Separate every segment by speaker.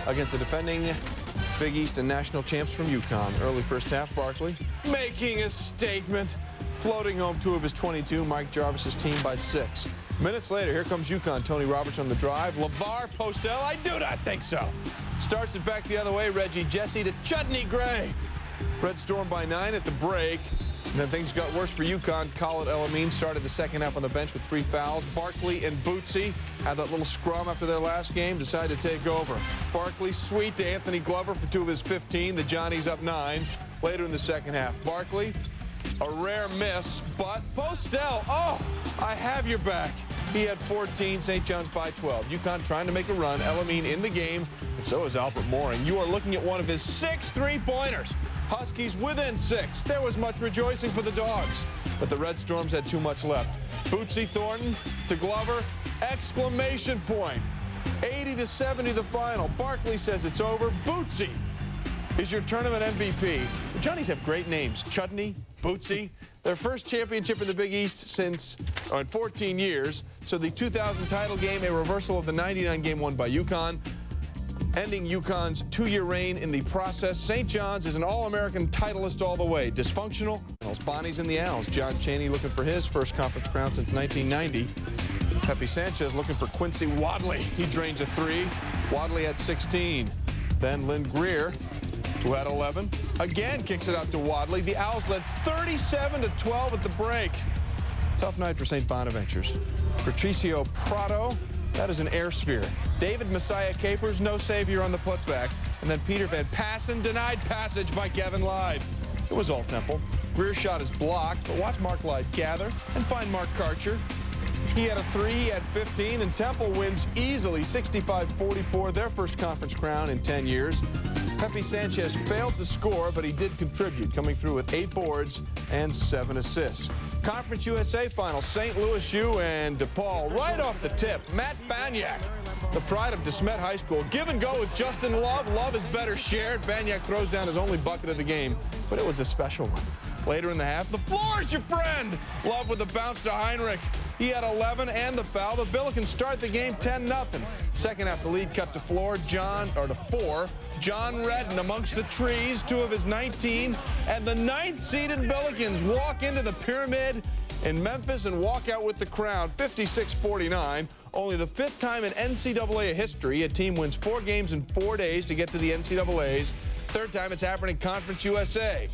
Speaker 1: against the defending Big East and national champs from UConn. Early first half, Barkley making a statement, floating home 2 of his 22, Mike Jarvis's team by 6. Minutes later, here comes UConn. Tony Roberts on the drive. LeVar Postel, I do not think so. Starts it back the other way. Reggie Jesse to Chutney Gray. Red Storm by 9 at the break. And then things got worse for UConn. Khalid El-Amin started the second half on the bench with 3 fouls. Barkley and Bootsy had that little scrum after their last game, decided to take over. Barkley sweet to Anthony Glover for 2 of his 15. The Johnnies up 9 later in the second half. Barkley, a rare miss, but Postel, oh, I have your back. He had 14, St. John's by 12. UConn trying to make a run. El-Amin in the game, and so is Albert Mooring. You are looking at one of his 6 3-pointers. Huskies within 6. There was much rejoicing for the Dogs, but the Red Storms had too much left. Bootsy Thornton to Glover, exclamation point. 80-70 the final. Barkley says it's over. Bootsy is your tournament MVP. The Johnnies have great names. Chutney, Bootsy. Their first championship in the Big East since in 14 years. So the 2000 title game, a reversal of the 99 game won by UConn, ending UConn's 2-year reign in the process. St. John's is an All-American titleist all the way. Dysfunctional. Bonnie's in the Owls. John Chaney looking for his first conference crown since 1990. Pepe Sanchez looking for Quincy Wadley. He drains a 3. Wadley had 16. Then Lynn Greer, who had 11, again kicks it out to Wadley. The Owls led 37-12 at the break. Tough night for St. Bonaventures. Patricio Prado, that is an air sphere. David Messiah Capers, no savior on the putback. And then Peter Van Passen, denied passage by Kevin Lyde. It was all Temple. Greer's shot is blocked, but watch Mark Lyde gather and find Mark Karcher. He had a 3, he had 15, and Temple wins easily, 65-44, their first conference crown in 10 years. Pepe Sanchez failed to score, but he did contribute, coming through with 8 boards and 7 assists. Conference USA final, St. Louis U and DePaul. Right off the tip, Matt Banyak, the pride of DeSmet High School. Give and go with Justin Love. Love is better shared. Banyak throws down his only bucket of the game, but it was a special one. Later in the half, the floor is your friend. Love with the bounce to Heinrich. He had 11 and the foul. The Billikens start the game 10-0. Second half, the lead cut to 4. John Redden amongst the trees, 2 of his 19. And the 9th-seeded Billikens walk into the Pyramid in Memphis and walk out with the crown, 56-49. Only the 5th time in NCAA history a team wins 4 games in 4 days to get to the NCAAs. 3rd time it's happened in Conference USA.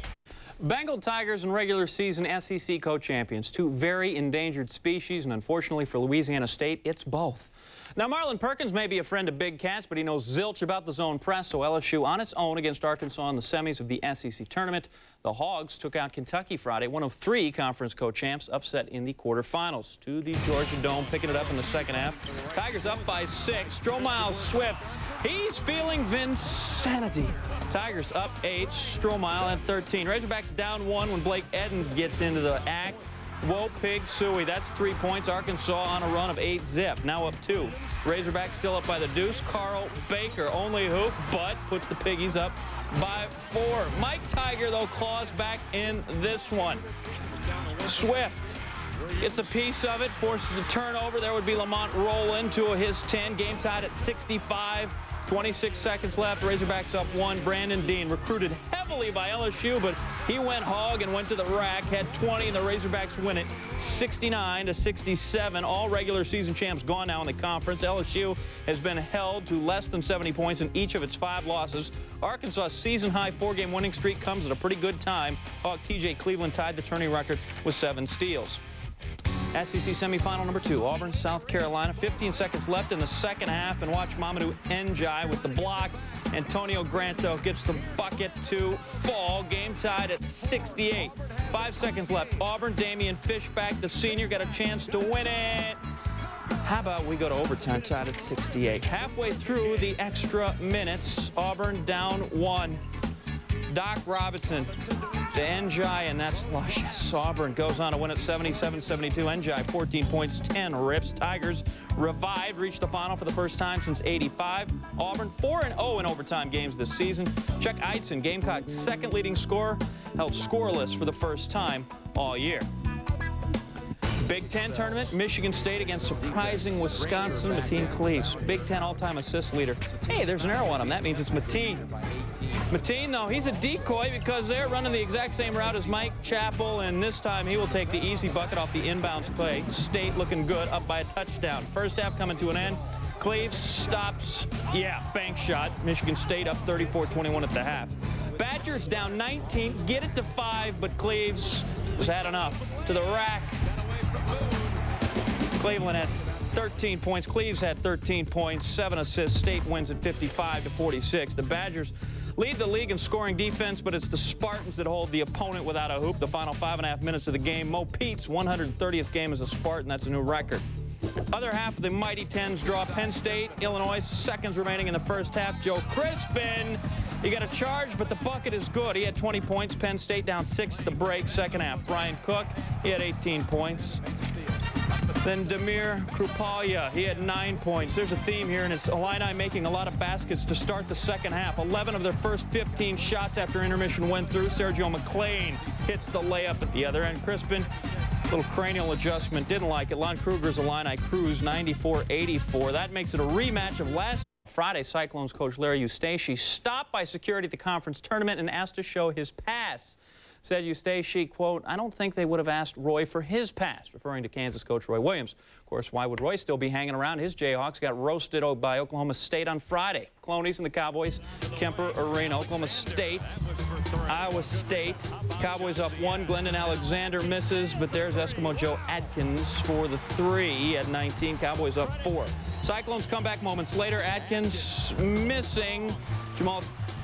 Speaker 2: Bengal Tigers and regular season SEC co-champions, 2 very endangered species, and unfortunately for Louisiana State, it's both. Now, Marlon Perkins may be a friend of Big Cats, but he knows zilch about the zone press, so LSU on its own against Arkansas in the semis of the SEC tournament. The Hogs took out Kentucky Friday, one of 3 conference co-champs upset in the quarterfinals. To the Georgia Dome, picking it up in the second half. Tigers up by 6. Stromile Swift, he's feeling Vinsanity. Tigers up 8, Stromile at 13. Razorbacks down 1 when Blake Edens gets into the act. Whoa, Pig Suey, that's 3 points. Arkansas on a run of 8-zip, now up 2. Razorbacks still up by the deuce. Carl Baker, only hoop, but puts the Piggies up by 4. Mike Tiger, though, claws back in this one. Swift gets a piece of it, forces the turnover. There would be Lamont Roland to his 10. Game tied at 65. 26 seconds left. Razorbacks up 1. Brandon Dean, recruited heavily by LSU, but he went hog and went to the rack. Had 20, and the Razorbacks win it 69-67. All regular season champs gone now in the conference. LSU has been held to less than 70 points in each of its 5 losses. Arkansas' season-high 4-game winning streak comes at a pretty good time. Hawk TJ Cleveland tied the tourney record with 7 steals. SEC semifinal number 2, Auburn, South Carolina. 15 seconds left in the second half, and watch Mamadou Ndiaye with the block. Antonio Granto gets the bucket to fall. Game tied at 68. 5 seconds left. Auburn, Damian Fishback, the senior, got a chance to win it. How about we go to overtime, tied at 68. Halfway through the extra minutes, Auburn down 1. Doc Robinson to Ndiaye, and that's luscious. Auburn goes on to win at 77-72. Ndiaye, 14 points, 10 rips. Tigers revived, reached the final for the first time since '85. Auburn 4-0 in overtime games this season. Chuck Eitzen, Gamecock's second leading scorer, held scoreless for the first time all year. Big Ten tournament, Michigan State against surprising Wisconsin, Mateen Cleaves. Big Ten all-time assist leader. Hey, there's an arrow on him. That means it's Mateen. Mateen, though, he's a decoy because they're running the exact same route as Mike Chappell, and this time he will take the easy bucket off the inbounds play. State looking good, up by a touchdown. First half coming to an end. Cleaves stops, bank shot. Michigan State up 34-21 at the half. Badgers down 19, get it to 5, but Cleaves has had enough. To the rack. Cleveland had 13 points. Cleaves had 13 points, 7 assists. State wins at 55-46. The Badgers lead the league in scoring defense, but it's the Spartans that hold the opponent without a hoop. The final 5.5 minutes of the game. Mo Pete's 130th game as a Spartan. That's a new record. Other half of the Mighty Tens draw Penn State, Illinois, seconds remaining in the first half. Joe Crispin, he got a charge, but the bucket is good. He had 20 points. Penn State down 6 at the break, second half. Brian Cook, he had 18 points. Then Damir Krupalia, he had 9 points. There's a theme here, and it's Illini making a lot of baskets to start the second half. 11 of their first 15 shots after intermission went through. Sergio McLean hits the layup at the other end. Crispin, little cranial adjustment, didn't like it. Lon Kruger's Illini cruise 94-84. That makes it a rematch of last Friday. Cyclones coach Larry Eustache stopped by security at the conference tournament and asked to show his pass. Said Eustache, quote, "I don't think they would have asked Roy for his pass," referring to Kansas coach Roy Williams. Of course, why would Roy still be hanging around? His Jayhawks got roasted by Oklahoma State on Friday. Clonies and the Cowboys, Kemper Arena, Oklahoma State, Iowa State. Cowboys up 1. Glendon Alexander misses, but there's Eskimo Joe Adkins for the 3. He had 19. Cowboys up 4. Cyclones come back moments later. Adkins missing. Jamal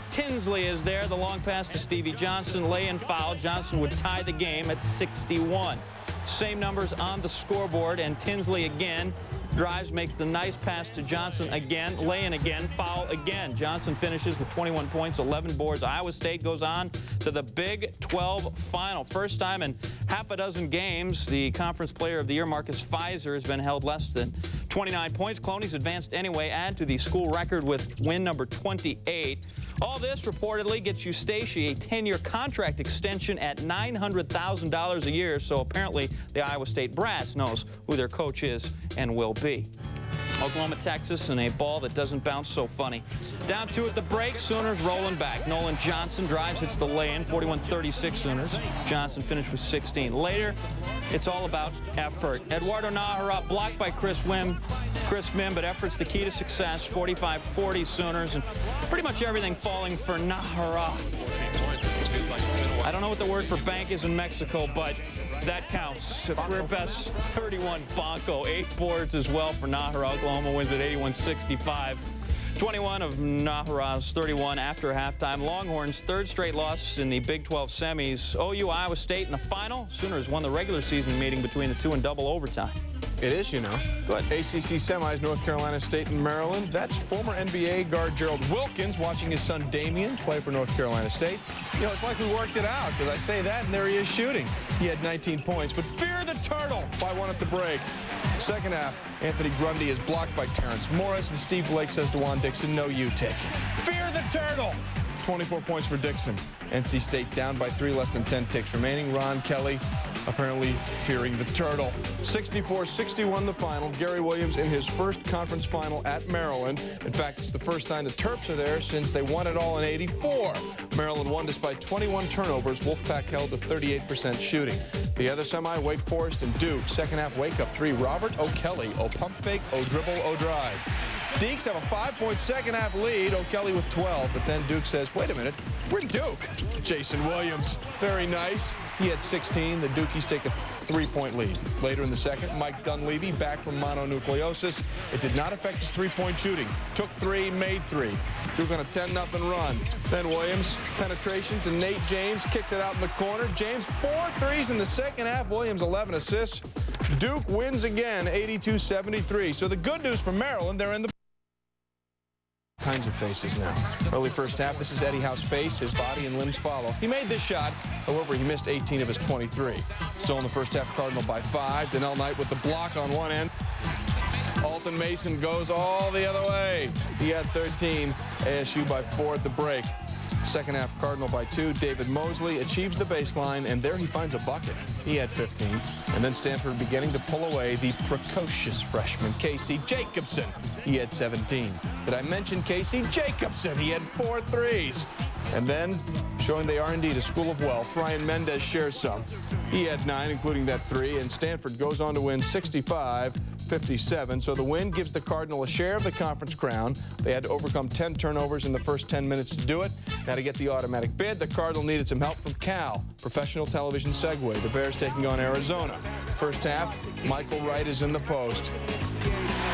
Speaker 2: Tinsley is there. The long pass to Stevie Johnson. Lay-in foul. Johnson would tie the game at 61. Same numbers on the scoreboard, and Tinsley again drives, makes the nice pass to Johnson again. Lay-in again. Foul again. Johnson finishes with 21 points, 11 boards. Iowa State goes on to the Big 12 final. First time in half a dozen games, the Conference Player of the Year, Marcus Fizer, has been held less than 29 points. Clonies advanced anyway, add to the school record with win number 28. All this reportedly gets Eustache a 10-year contract extension at $900,000 a year, so apparently the Iowa State Brass knows who their coach is and will be. Oklahoma, Texas, and a ball that doesn't bounce so funny. Down 2 at the break, Sooners rolling back. Nolan Johnson drives, hits the lay-in, 41-36 Sooners. Johnson finished with 16. Later, it's all about effort. Eduardo Nájera blocked by Chris Mim, but effort's the key to success. 45-40 Sooners, and pretty much everything falling for Nájera. I don't know what the word for bank is in Mexico, but that counts. A career best 31 Bonko, 8 boards as well for Nájera. Oklahoma wins at 81-65. 21 of Nájera's 31 after halftime. Longhorns' 3rd straight loss in the Big 12 semis. OU Iowa State in the final. Sooners won the regular season meeting between the two in double overtime.
Speaker 1: It is, you know. But ACC semis, North Carolina State and Maryland. That's former NBA guard Gerald Wilkins watching his son Damian play for North Carolina State. You know, it's like we worked it out, because I say that, and there he is shooting. He had 19 points, but fear the turtle by 1 at the break. Second half, Anthony Grundy is blocked by Terrence Morris, and Steve Blake says to Juan Dixon, "No, you take it." Fear the turtle! 24 points for Dixon. NC State down by 3, less than 10 ticks remaining. Ron Kelly apparently fearing the turtle. 64-61 the final. Gary Williams in his first conference final at Maryland. In fact, it's the first time the Terps are there since they won it all in '84. Maryland won despite 21 turnovers. Wolfpack held to 38% shooting. The other semi, Wake Forest and Duke. Second half wake-up 3, Robert O'Kelly. O-pump fake, O-dribble, O-drive. Deacs have a 5-point second-half lead. O'Kelly with 12, but then Duke says, "Wait a minute, we're Duke." Jason Williams, very nice. He had 16. The Dukies take a 3-point lead. Later in the second, Mike Dunleavy back from mononucleosis. It did not affect his 3-point shooting. Took 3, made 3. Duke on a 10-0 run. Then Williams, penetration to Nate James, kicks it out in the corner. James, 4 threes in the second half. Williams, 11 assists. Duke wins again, 82-73. So the good news for Maryland, they're in the kinds of faces now. Early first half, this is Eddie Howe's face. His body and limbs follow. He made this shot. However, he missed 18 of his 23. Still in the first half, Cardinal by 5. Donnell Knight with the block on one end. Alton Mason goes all the other way. He had 13. ASU by 4 at the break. Second half, Cardinal by 2. David Mosley achieves the baseline, and there he finds a bucket. He had 15. And then Stanford beginning to pull away the precocious freshman, Casey Jacobson. He had 17. Did I mention Casey Jacobson? He had 4 threes. And then, showing they are indeed a school of wealth, Ryan Mendez shares some. He had 9, including that 3, and Stanford goes on to win 65-57. So the win gives the Cardinal a share of the conference crown. They had to overcome 10 turnovers in the first 10 minutes to do it. Now to get the automatic bid, the Cardinal needed some help from Cal. Professional television segue. The Bears taking on Arizona. First half, Michael Wright is in the post.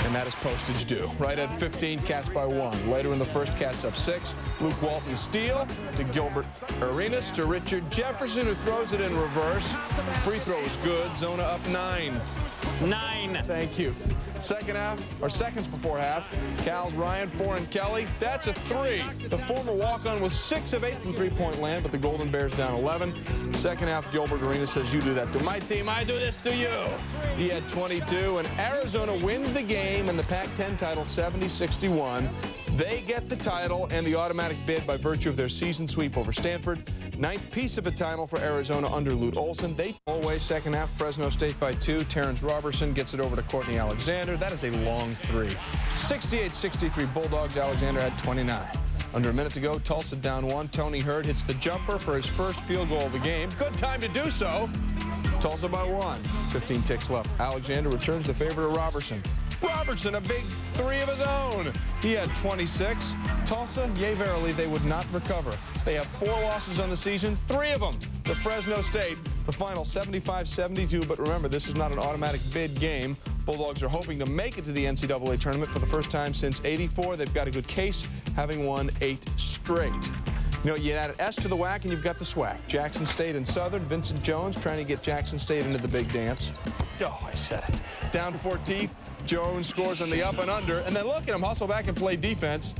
Speaker 1: And that is postage due. Right at 15, Cats by 1. Later in the first, Cats up 6. Luke Walton steal to Gilbert Arenas to Richard Jefferson, who throws it in reverse. Free throw is good. Zona up 9.
Speaker 2: 9.
Speaker 1: Thank you. Second half, or seconds before half, Cal's Ryan Foreign Kelly. That's a 3. The former walk-on was 6 of 8 from three-point land, but the Golden Bears down 11. Second half, Gilbert Arenas says, "You do that to my team, I do this to you." He had 22, and Arizona wins the game and the Pac-10 title 70-61. They get the title and the automatic bid by virtue of their season sweep over Stanford. 9th piece of a title for Arizona under Lute Olson. They pull away second half. Fresno State by 2. Terrence Robertson gets it over to Courtney Alexander. That is a long 3. 68-63 Bulldogs. Alexander had 29. Under a minute to go, Tulsa down 1. Tony Hurd hits the jumper for his first field goal of the game. Good time to do so. Tulsa by 1. 15 ticks left. Alexander returns the favor to Robertson. Robertson, a big 3 of his own. He had 26. Tulsa, yea, verily, they would not recover. They have 4 losses on the season, 3 of them to Fresno State. The final 75-72, but remember, this is not an automatic bid game. Bulldogs are hoping to make it to the NCAA tournament for the first time since '84. They've got a good case, having won 8 straight. You know, you add an S to the WAC and you've got the SWAC. Jackson State and Southern. Vincent Jones trying to get Jackson State into the big dance. Oh, I said it. Down 14. Jones scores on the up and under. And then look at him hustle back and play defense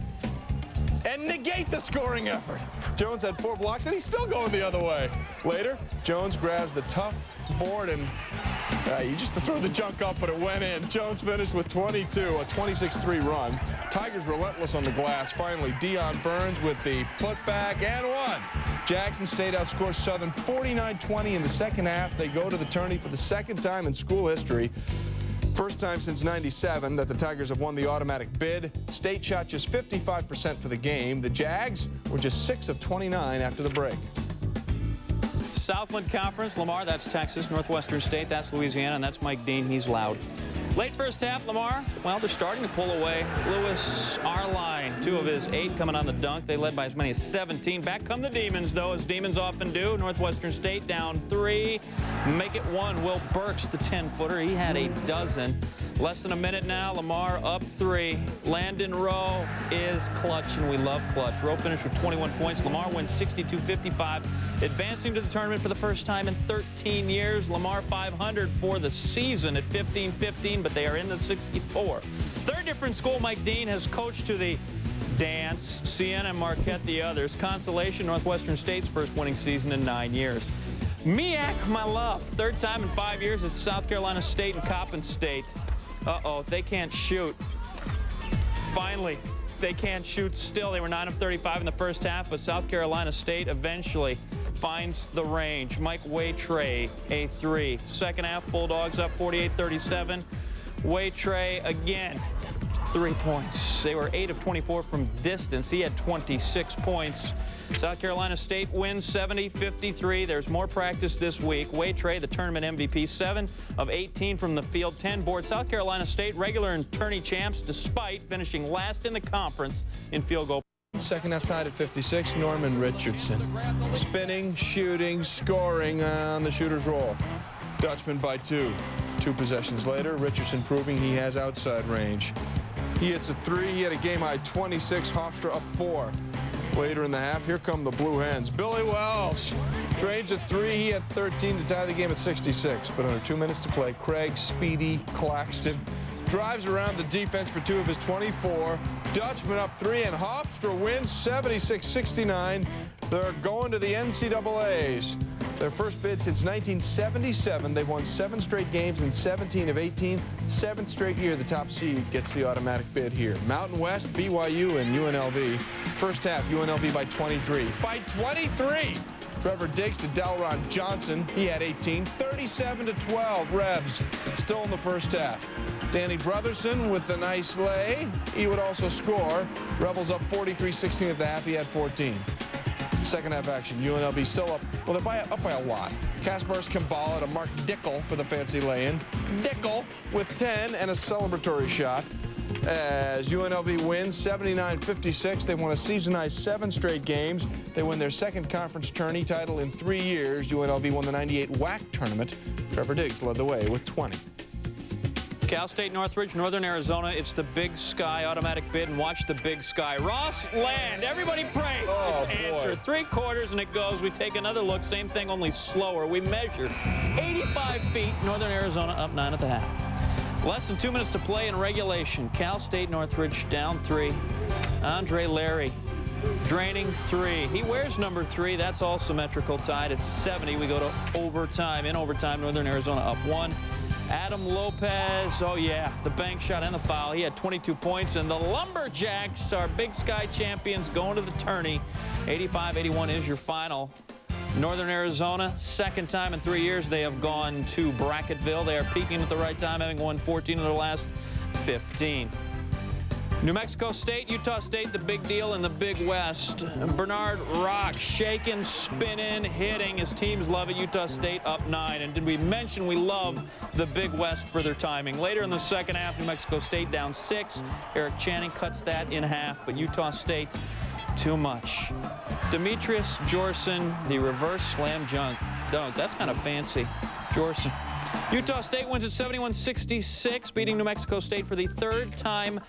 Speaker 1: and negate the scoring effort. Jones had 4 blocks and he's still going the other way. Later, Jones grabs the tough board and you just threw the junk up, but it went in. Jones finished with 22, a 26-3 run. Tigers relentless on the glass. Finally, Dion Burns with the putback and 1. Jackson State outscores Southern 49-20 in the second half. They go to the tourney for the second time in school history. First time since '97 that the Tigers have won the automatic bid. State shot just 55% for the game. The Jags were just 6 of 29 after the break.
Speaker 2: Southland Conference, Lamar, that's Texas. Northwestern State, that's Louisiana, and that's Mike Dean. He's loud. Late first half, Lamar, well, they're starting to pull away. Lewis Arline, 2 of his 8 coming on the dunk. They led by as many as 17. Back come the Demons, though, as Demons often do. Northwestern State down 3. Make it 1. Will Burks, the 10-footer. He had a dozen. Less than a minute now. Lamar up 3. Landon Rowe is clutch, and we love clutch. Rowe finished with 21 points. Lamar wins 62-55, advancing to the tournament for the first time in 13 years. Lamar 500 for the season at 15-15, but they are in the 64. Third different school Mike Dean has coached to the dance. Siena and Marquette the others. Consolation, Northwestern State's first winning season in 9 years. MEAC, my love. Third time in 5 years. It's South Carolina State and Coppin State. Uh-oh, they can't shoot. Finally, they can't shoot still. They were 9 of 35 in the first half, but South Carolina State eventually finds the range. Mike Waytrey, a 3. Second half, Bulldogs up 48-37. Waytrey again, 3 points. They were 8 of 24 from distance. He had 26 points. South Carolina State wins 70-53. There's more practice this week. Waytrey, the tournament MVP, 7 of 18 from the field, 10 boards. South Carolina State regular and tourney champs, despite finishing last in the conference in field goal.
Speaker 1: Second half tied at 56. Norman Richardson spinning, shooting, scoring on the shooter's roll. Dutchman by 2. 2 possessions later, Richardson proving he has outside range. He hits a 3. He had a game-high 26. Hofstra up 4. Later in the half, here come the Blue Hens. Billy Welsh drains a 3. He had 13 to tie the game at 66. But under 2 minutes to play, Craig Speedy Claxton drives around the defense for 2 of his 24. Dutchman up 3, and Hofstra wins 76-69. They're going to the NCAAs. Their first bid since 1977. They've won 7 straight games in 17 of 18. 7th straight year the top seed gets the automatic bid here. Mountain West, BYU, and UNLV. First half, UNLV by 23. By 23! Trevor Diggs to Delron Johnson. He had 18. 37-12, Rebs. Still in the first half. Danny Brotherson with the nice lay. He would also score. Rebels up 43-16 at the half. He had 14. Second half action. UNLV still up. Well, they're up by a lot. Kaspars Kimball to Mark Dickel for the fancy lay-in. Dickel with 10 and a celebratory shot. As UNLV wins 79-56, they won a season-high 7 straight games. They win their second conference tourney title in 3 years. UNLV won the '98 WAC tournament. Trevor Diggs led the way with 20.
Speaker 2: Cal State Northridge, Northern Arizona. It's the Big Sky automatic bid, and watch the Big Sky. Ross Land, everybody pray.
Speaker 1: Oh,
Speaker 2: it's
Speaker 1: boy.
Speaker 2: answered. 3 quarters and it goes. We take another look, same thing, only slower. We measure 85 feet. Northern Arizona up 9 at the half. Less than 2 minutes to play in regulation. Cal State Northridge down 3. Andre Larry draining 3. He wears number 3. That's all symmetrical, tied at 70. We go to overtime. In overtime, Northern Arizona up 1. Adam Lopez, oh yeah, the bank shot and the foul. He had 22 points. And the Lumberjacks, our Big Sky champions, going to the tourney. 85-81 is your final. Northern Arizona, second time in 3 years they have gone to Bracketville. They are peaking at the right time, having won 14 of their last 15. New Mexico State, Utah State, the big deal in the Big West. Bernard Rock shaking, spinning, hitting. His teams love it. Utah State up 9. And did we mention we love the Big West for their timing? Later in the second half, New Mexico State down 6. Eric Channing cuts that in half, but Utah State too much. Demetrius Jorson, the reverse slam dunk. That's kind of fancy. Jorson. Utah State wins at 71-66, beating New Mexico State for the 3rd time.